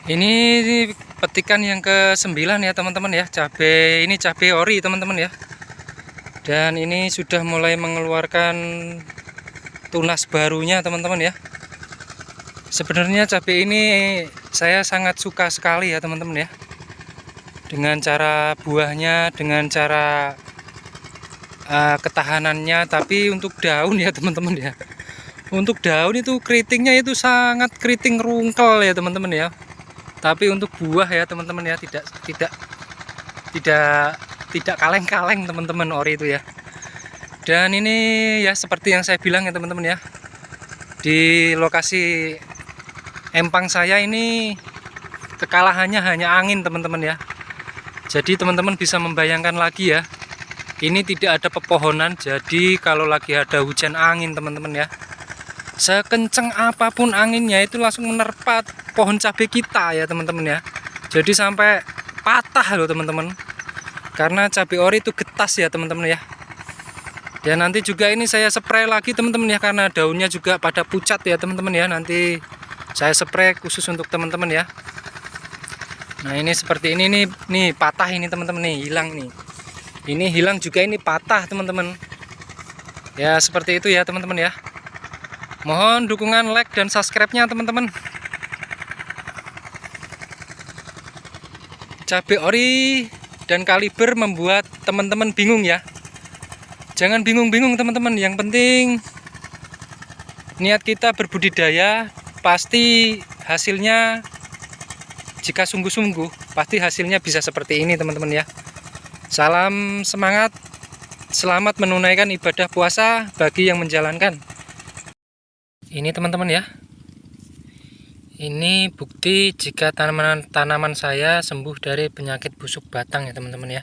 Ini petikan yang ke-9 ya teman-teman ya. Cabai ini cabai ori teman-teman ya. Dan ini sudah mulai mengeluarkan tunas barunya teman-teman ya. Sebenarnya cabai ini saya sangat suka sekali ya teman-teman ya. Dengan cara buahnya, dengan cara ketahanannya. Tapi untuk daun ya teman-teman ya. Untuk daun itu keritingnya itu sangat keriting rungkel ya teman-teman ya. Tapi untuk buah ya teman-teman ya tidak kaleng-kaleng teman-teman ori itu ya. Dan ini ya seperti yang saya bilang ya teman-teman ya, di lokasi empang saya ini kekalahannya hanya angin teman-teman ya. Jadi teman-teman bisa membayangkan lagi ya, ini tidak ada pepohonan. Jadi kalau lagi ada hujan angin teman-teman ya, sekencang apapun anginnya itu langsung menerpa pohon cabai kita ya teman-teman ya. Jadi sampai patah loh teman-teman, karena cabai ori itu getas ya teman-teman ya. Dan nanti juga ini saya spray lagi teman-teman ya, karena daunnya juga pada pucat ya teman-teman ya. Nanti saya spray khusus untuk teman-teman ya. Nah ini seperti ini nih patah ini teman-teman nih, hilang nih. Ini hilang juga, ini patah teman-teman. Ya seperti itu ya teman-teman ya. Mohon dukungan like dan subscribe-nya teman-teman. Cabai ori dan kaliber membuat teman-teman bingung ya. Jangan bingung-bingung teman-teman. Yang penting niat kita berbudidaya, pasti hasilnya, jika sungguh-sungguh, pasti hasilnya bisa seperti ini teman-teman ya. Salam semangat, selamat menunaikan ibadah puasa bagi yang menjalankan. Ini teman-teman ya, ini bukti jika tanaman saya sembuh dari penyakit busuk batang ya teman-teman ya.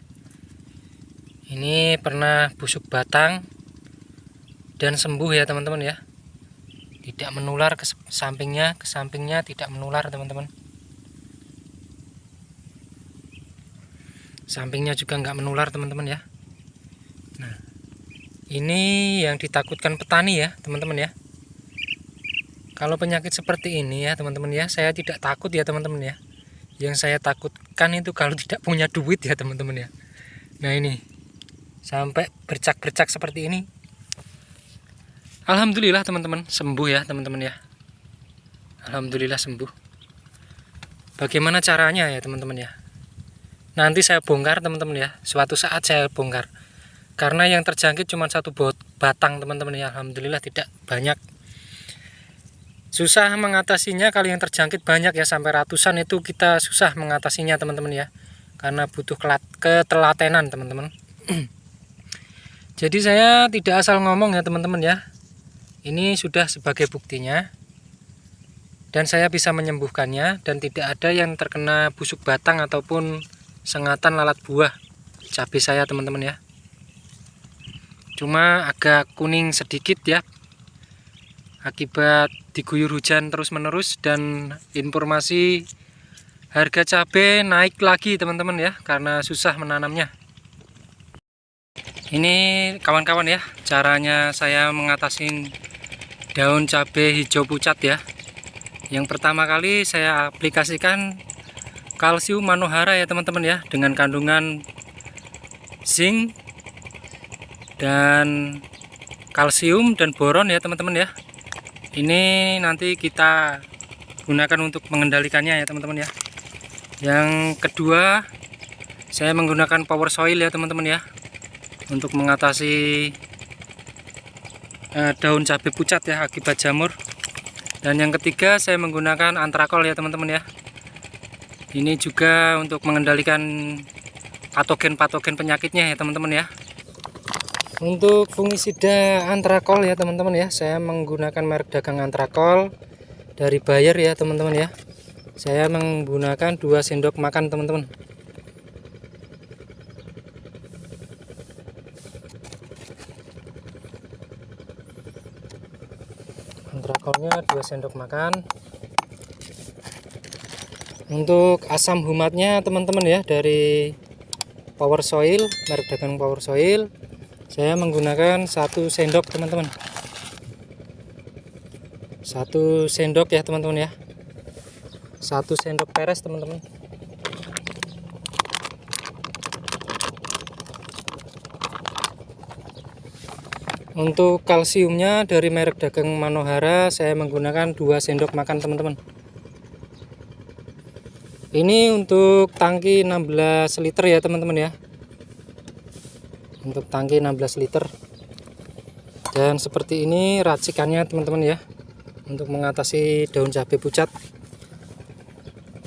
Ini pernah busuk batang dan sembuh ya teman-teman ya. Tidak menular ke sampingnya tidak menular teman-teman. Sampingnya juga nggak menular teman-teman ya. Nah, ini yang ditakutkan petani ya teman-teman ya. Kalau penyakit seperti ini ya teman-teman ya, saya tidak takut ya teman-teman ya. Yang saya takutkan itu kalau tidak punya duit ya teman-teman ya. Nah ini sampai bercak-bercak seperti ini. Alhamdulillah teman-teman, sembuh ya teman-teman ya. Alhamdulillah sembuh. Bagaimana caranya ya teman-teman ya? Nanti saya bongkar teman-teman ya. Suatu saat saya bongkar. Karena yang terjangkit cuma satu batang teman-teman ya. Alhamdulillah tidak banyak. Susah mengatasinya kalau yang terjangkit banyak ya, sampai ratusan itu kita susah mengatasinya teman-teman ya. Karena butuh ketelatenan teman-teman. Jadi saya tidak asal ngomong ya teman-teman ya. Ini sudah sebagai buktinya. Dan saya bisa menyembuhkannya dan tidak ada yang terkena busuk batang ataupun sengatan lalat buah cabai saya teman-teman ya. Cuma agak kuning sedikit ya, akibat diguyur hujan terus-menerus dan informasi harga cabai naik lagi teman-teman ya, karena susah menanamnya. Ini kawan-kawan ya, caranya saya mengatasi daun cabai hijau pucat ya. Yang pertama kali saya aplikasikan kalsium manohara ya teman-teman ya, dengan kandungan zinc dan kalsium dan boron ya teman-teman ya. Ini nanti kita gunakan untuk mengendalikannya ya teman-teman ya. Yang kedua, saya menggunakan power soil ya teman-teman ya, untuk mengatasi daun cabai pucat ya akibat jamur. Dan yang ketiga, saya menggunakan antrakol ya teman-teman ya. Ini juga untuk mengendalikan patogen-patogen penyakitnya ya teman-teman ya. Untuk fungisida antrakol ya teman-teman ya, saya menggunakan merek dagang antrakol dari Bayer ya teman-teman ya. Saya menggunakan 2 sendok makan teman-teman. Antrakolnya 2 sendok makan. Untuk asam humatnya teman-teman ya, dari Power Soil, merek dagang Power Soil, saya menggunakan 1 sendok teman-teman. 1 sendok ya teman-teman ya. 1 sendok peres teman-teman. Untuk kalsiumnya dari merek dagang Manohara saya menggunakan 2 sendok makan teman-teman. Ini untuk tangki 16 liter ya teman-teman ya. Untuk tangki 16 liter. Dan seperti ini racikannya teman-teman ya. Untuk mengatasi daun cabai pucat.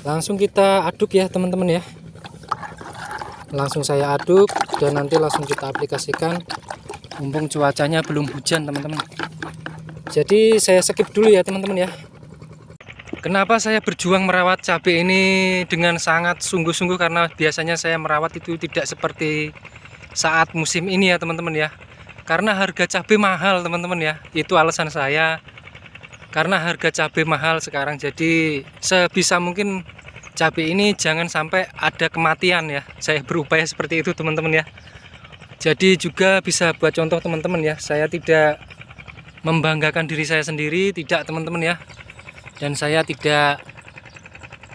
Langsung kita aduk ya teman-teman ya. Langsung saya aduk dan nanti langsung kita aplikasikan. Mumpung cuacanya belum hujan teman-teman. Jadi saya skip dulu ya teman-teman ya. Kenapa saya berjuang merawat cabai ini dengan sangat sungguh-sungguh, karena biasanya saya merawat itu tidak seperti saat musim ini ya teman-teman ya. Karena harga cabai mahal teman-teman ya. Itu alasan saya. Karena harga cabai mahal sekarang, jadi sebisa mungkin cabai ini jangan sampai ada kematian ya. Saya berupaya seperti itu teman-teman ya. Jadi juga bisa buat contoh teman-teman ya. Saya tidak membanggakan diri saya sendiri, tidak teman-teman ya. Dan saya tidak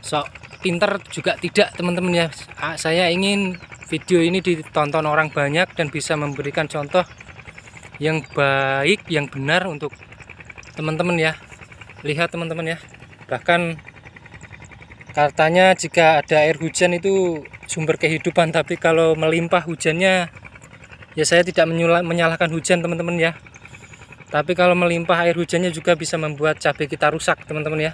sok pinter juga tidak teman-teman ya. Saya ingin video ini ditonton orang banyak dan bisa memberikan contoh yang baik, yang benar untuk teman-teman ya. Lihat teman-teman ya. Bahkan katanya jika ada air hujan itu sumber kehidupan, tapi kalau melimpah hujannya, ya saya tidak menyalahkan hujan teman-teman ya. Tapi kalau melimpah air hujannya juga bisa membuat cabai kita rusak teman-teman ya.